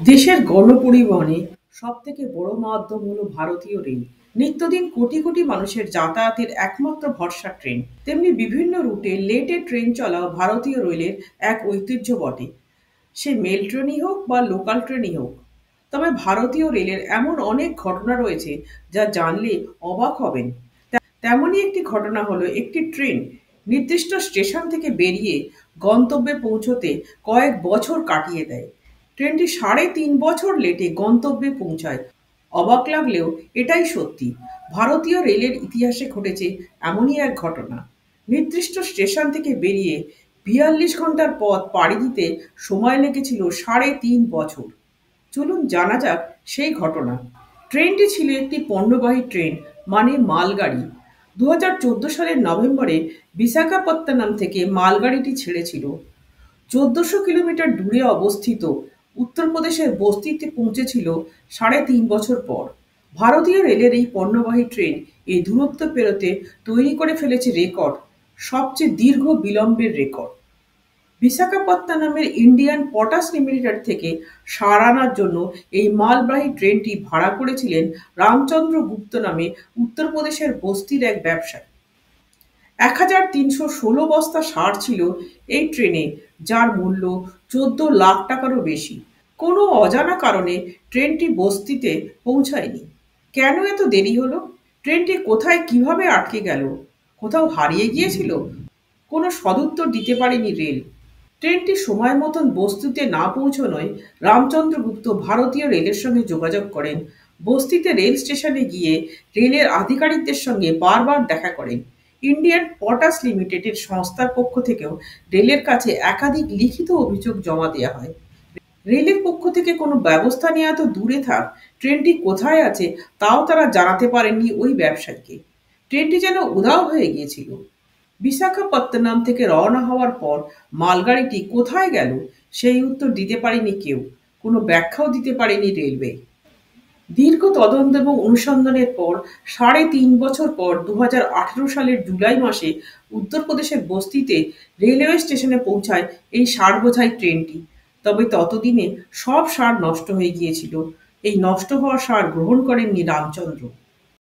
দেশের গণপরিবহনে সবথেকে বড় মাধ্যম হলো ভারতীয় রেল। নিত্যদিন কোটি কোটি মানুষের যাতায়াতের একমাত্র ভরসা ট্রেন। তেমনি বিভিন্ন রুটে লেটে ট্রেন চলাও ভারতীয় রেলের এক ঐতিহ্য বটে। সে মেল ট্রেনই হোক বা লোকাল ট্রেনই হোক। তবে ভারতীয় রেলের এমন অনেক ঘটনা রয়েছে যা জানলে অবাক হবেন। তেমনই একটি ঘটনা হলো একটি ট্রেন নির্দিষ্ট স্টেশন থেকে বেরিয়ে গন্তব্যে পৌঁছতে কয়েক বছর কাটিয়ে দেয়। ট্রেনটি ৩.৫ বছর লেটে গন্তব্যে পৌঁছায়। অবাক লাগলেও এটাই সত্যি। ভারতীয় রেলের ইতিহাসে ঘটেছে এমনই এক ঘটনা। নির্দিষ্ট স্টেশন থেকে বেরিয়ে ৪২ ঘন্টার পথ পাড়ি দিতে সময় লেগেছিল ৩.৫ বছর। চলুন জানা যাক সেই ঘটনা। ট্রেনটি ছিল একটি পণ্যবাহী ট্রেন, মানে মালগাড়ি। ২০১৪ সালের নভেম্বরে বিশাখাপত্তনম থেকে মালগাড়িটি ছেড়েছিল। ১৪০০ কিলোমিটার দূরে অবস্থিত উত্তরপ্রদেশের বস্তিতে পৌঁছেছিল ৩.৫ বছর পর। ভারতীয় রেলের এই পণ্যবাহী ট্রেন এই দূরত্ব পেরোতে তৈরি করে ফেলেছে রেকর্ড, সবচেয়ে দীর্ঘ বিলম্বের রেকর্ড। বিশাখাপত্তনমের ইন্ডিয়ান পটাশ লিমিটেড থেকে সার আনার জন্য এই মালবাহী ট্রেনটি ভাড়া করেছিলেন রামচন্দ্র গুপ্ত নামে উত্তরপ্রদেশের বস্তির এক ব্যবসায়ী। ১৩১৬ বস্তা সার ছিল এই ট্রেনে, যার মূল্য ১৪ লাখ টাকারও বেশি। কোনো অজানা কারণে ট্রেনটি বস্তিতে পৌঁছায়নি। কেন এত দেরি হলো? ট্রেনটি কোথায় কিভাবে আটকে গেল? কোথাও হারিয়ে গিয়েছিল? কোনো সদুত্তর দিতে পারেনি রেল। ট্রেনটি সময় মতন বস্তিতে না পৌঁছনোয় রামচন্দ্র গুপ্ত ভারতীয় রেলের সঙ্গে যোগাযোগ করেন। বস্তিতে রেল স্টেশনে গিয়ে রেলের আধিকারিকদের সঙ্গে বারবার দেখা করেন। ইন্ডিয়ান পটাশ লিমিটেডের সংস্থার পক্ষ থেকেও রেলের কাছে একাধিক লিখিত অভিযোগ জমা দেওয়া হয়। রেলের পক্ষ থেকে কোনো ব্যবস্থা নেওয়া তো দূরে থাক, ট্রেনটি কোথায় আছে তাও তারা জানাতে পারেননি ওই ব্যবসায়ীকে। ট্রেনটি যেন উধাও হয়ে গিয়েছিল। বিশাখাপত্তনম থেকে রওনা হওয়ার পর মালগাড়িটি কোথায় গেল সেই উত্তর দিতে পারেনি কেউ। কোনো ব্যাখ্যাও দিতে পারেনি রেলওয়ে। দীর্ঘ তদন্ত এবং অনুসন্ধানের পর ৩.৫ বছর পর ২০১৮ সালের জুলাই মাসে উত্তরপ্রদেশের বস্তিতে রেলওয়ে স্টেশনে পৌঁছায় এই সার বোঝাই ট্রেনটি। তবে ততদিনে সব সার নষ্ট হয়ে গিয়েছিল। এই নষ্ট হওয়া সার গ্রহণ করেননি রামচন্দ্র।